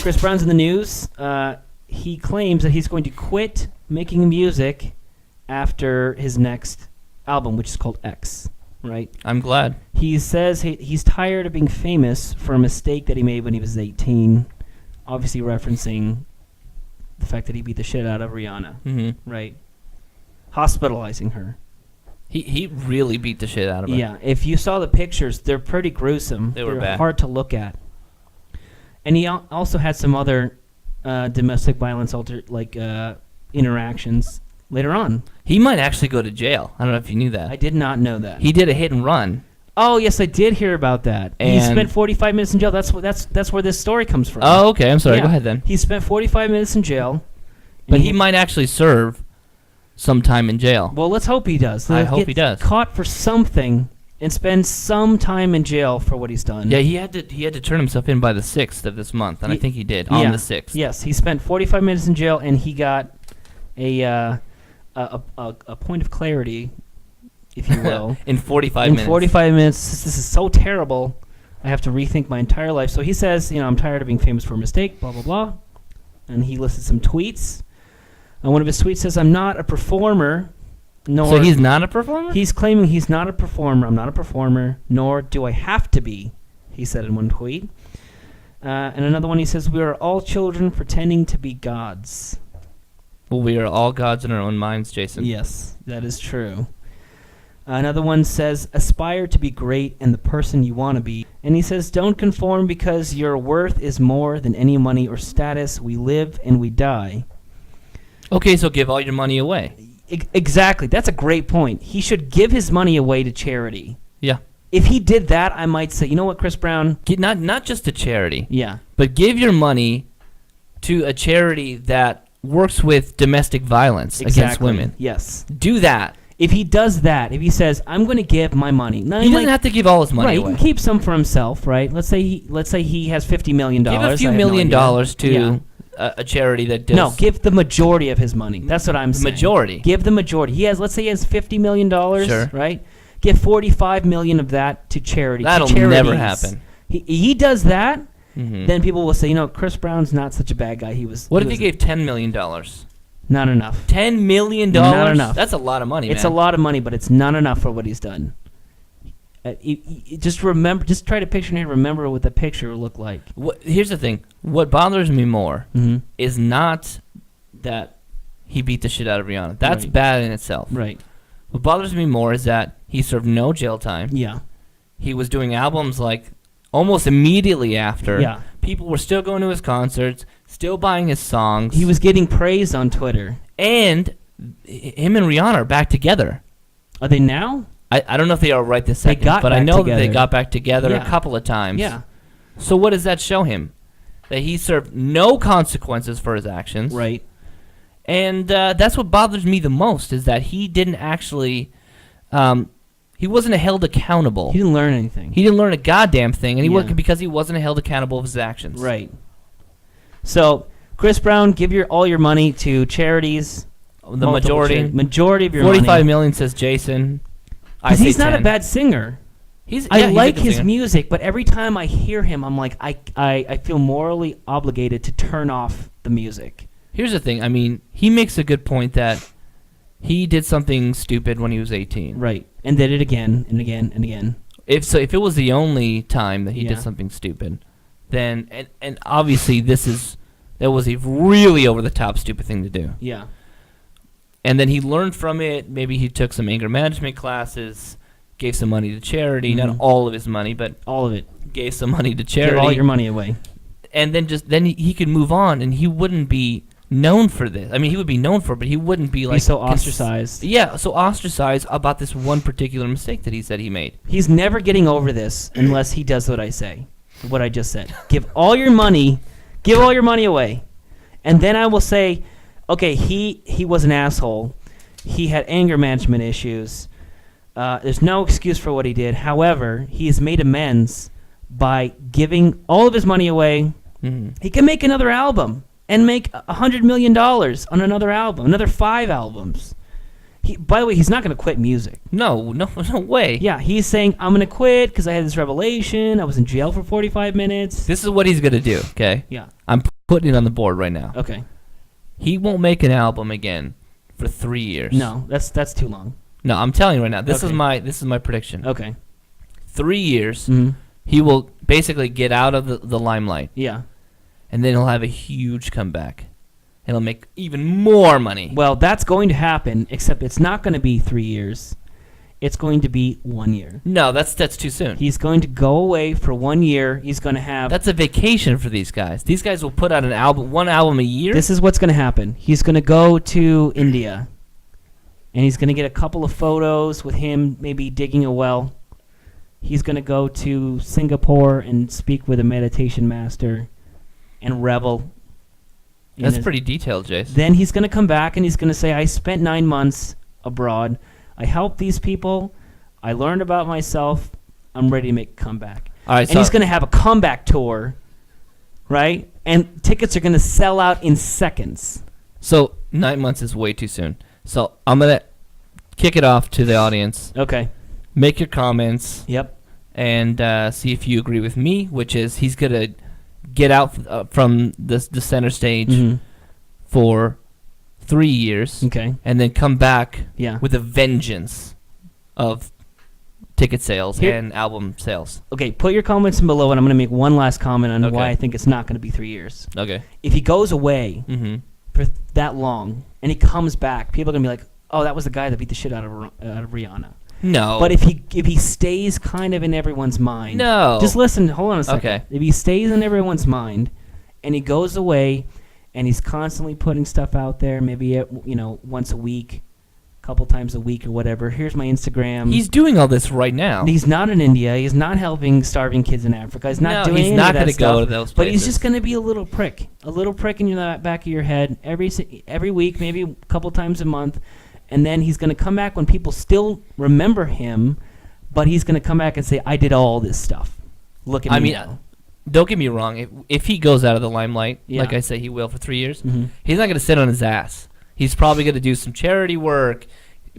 Chris Brown's in the news. He claims that he's going to quit making music after his next album, which is called X. Right? I'm glad. He says he's tired of being famous for a mistake that he made when he was 18, obviously referencing the fact that he beat the shit out of Rihanna. Mm-hmm. Right? Hospitalizing her. He really beat the shit out of her. Yeah, if you saw the pictures, they're pretty gruesome. They were They're bad. hard to look at. And he also had some other domestic violence interactions later on. He might actually go to jail. I don't know if you knew that. I did not know that. He did a hit and run. Oh, yes, I did hear about that. He And- spent 45 minutes in jail. That's where this story comes from. Oh, okay. I'm sorry. Yeah. Go ahead then. He spent 45 minutes in jail. But and he might actually serve some time in jail. Well, let's hope he does. I He'll hope get he does. Caught for something and spend some time in jail for what he's done. Yeah, he had to turn himself in by the 6th of this month, and I think he did on the 6th. Yes, he spent 45 minutes in jail, and he got a point of clarity, if you will. in 45 in minutes. 45 minutes, this is so terrible. I have to rethink my entire life. So he says, I'm tired of being famous for a mistake, blah, blah, blah. And he listed some tweets. And one of his tweets says, I'm not a performer. Nor So he's not a performer? He's claiming he's not a performer. I'm not a performer, nor do I have to be, he said in one tweet. And another one, he says, we are all children pretending to be gods. Well, we are all gods in our own minds, Jason. Yes, that is true. Another one says, aspire to be great and the person you want to be. And he says, don't conform because your worth is more than any money or status. We live and we die. Okay, so give all your money away. Exactly. That's a great point. He should give his money away to charity. Yeah. If he did that, I might say, you know what, Chris Brown? Not just to charity. Yeah. But give your money to a charity that works with domestic violence against women. Yes. Do that. If he does that, if he saes, I'm going to give my money. Now, He doesn't have to give all his money right, away. he can keep some for himself, right? Let's say he has $50 million. Give a few I have no $1 million idea. to Yeah. a charity that does... No, give the majority of his money. That's what I'm saying. Majority. Give the majority. Let's say he has $50 million, Sure. right? Give $45 million of that to charity. That'll to charities. never happen. He does that, Mm-hmm. then people will say, Chris Brown's not such a bad guy. What if he gave $10 million? Not enough. $10 million? Not enough. That's a lot of money, It's man. a lot of money, but it's not enough for what he's done. Just remember. Just try to picture and remember what the picture will look like. Here's the thing. What bothers me more is not that he beat the shit out of Rihanna. That's Right. bad in itself. Right. What bothers me more is that he served no jail time. Yeah. He was doing albums like almost immediately after. Yeah. People were still going to his concerts, still buying his songs. He was getting praised on Twitter. And him and Rihanna are back together. Are they now? I don't know if they are right this second, got but I back know that together. they got back together Yeah. a couple of times. Yeah. So what does that show him? That he served no consequences for his actions. Right. And that's what bothers me the most, is that he didn't actually... he wasn't held accountable. He didn't learn anything. He didn't learn a goddamn thing, and he Yeah. wasn't because he wasn't held accountable of his actions. Right. So, Chris Brown, give all your money to charities. The majority. Majority of your money. $45 million, says Jason. I say He's not 10. a bad singer. He's I a like good his singer. music, but every time I hear him, I'm like, I feel morally obligated to turn off the music. Here's the thing. I mean, he makes a good point that he did something stupid when he was 18. Right. And did it again and again and again. If it was the only time that he Yeah. did something stupid, then and obviously that was a really over the top stupid thing to do. Yeah. And then he learned from it. Maybe he took some anger management classes, gave some money to charity, not all of his money, but all of it. Gave some money to charity. Give all your money away. And then he could move on, and he wouldn't be known for this. I mean, he would be known for it, but he wouldn't be like... so ostracized. Yeah, so ostracized about this one particular mistake that he said he made. He's never getting over this unless he does what I say, what I just said. Give all your money away. And then I will say, okay, he was an asshole. He had anger management issues. There's no excuse for what he did. However, he has made amends by giving all of his money away. Mm-hmm. He can make another album and make $100 million on another album, another 5 albums. By the way, he's not going to quit music. No way. Yeah, he's saying, I'm going to quit because I had this revelation. I was in jail for 45 minutes. This is what he's gonna do. Okay. Yeah. I'm putting it on the board right now. Okay. He won't make an album again for 3 years. No, that's too long. No, I'm telling you right now. This Okay. is my prediction. Okay. 3 years. Mm-hmm. He will basically get out of the limelight, Yeah. and then he'll have a huge comeback. And he'll make even more money. Well, that's going to happen, except it's not going to be 3 years. It's going to be 1 year. No, that's too soon. He's going to go away for 1 year. He's going to have... That's a vacation for these guys. These guys will put out one album a year. This is what's going to happen. He's going to go to India, and he's going to get a couple of photos with him maybe digging a well. He's going to go to Singapore and speak with a meditation master and revel. in That's his- pretty detailed, Jace. Then he's going to come back and he's going to say, I spent 9 months abroad. I helped these people. I learned about myself. I'm ready to make a comeback. All right, And so he's going to have a comeback tour, right? And tickets are going to sell out in seconds. so 9 months is way too soon. So I'm gonna kick it off to the audience. Okay. Make your comments Yep. and see if you agree with me, which is he's gonna get out from the center stage Mm-hmm. for 3 years Okay. and then come back Yeah. with a vengeance of ticket sales Here- and album sales. Okay, put your comments in below, and I'm going to make one last comment on Okay. why I think it's not going to be 3 years. Okay. If he goes away Mm-hmm. for that long and he comes back, people are going to be like, oh, that was the guy that beat the shit out of Rihanna. No. But if he stays kind of in everyone's mind, No. just listen. Hold on a second. Okay. If he stays in everyone's mind, and he goes away, and he's constantly putting stuff out there, maybe once a week, a couple times a week or whatever. Here's my Instagram. He's doing all this right now. He's not in India. He's not helping starving kids in Africa. He's not doing he's any not of that gonna go stuff. to those But he's places. just going to be a little prick in your back of your head every week, maybe a couple times a month, and then he's going to come back when people still remember him, but he's going to come back and say, "I did all this stuff. Look at me." I mean, now." Don't get me wrong. If he goes out of the limelight, Yeah. like I say he will for 3 years, Mhm. he's not going to sit on his ass. He's probably going to do some charity work,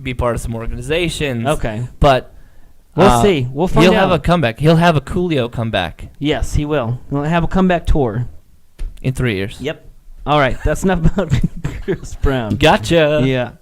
be part of some organizations. Okay, But we'll see. We'll find he'll out. have a comeback. He'll have a Coolio comeback Yes, he will. He'll have a comeback tour. in 3 years. Yep. All right, that's enough about Chris Brown. Gotcha. Yeah.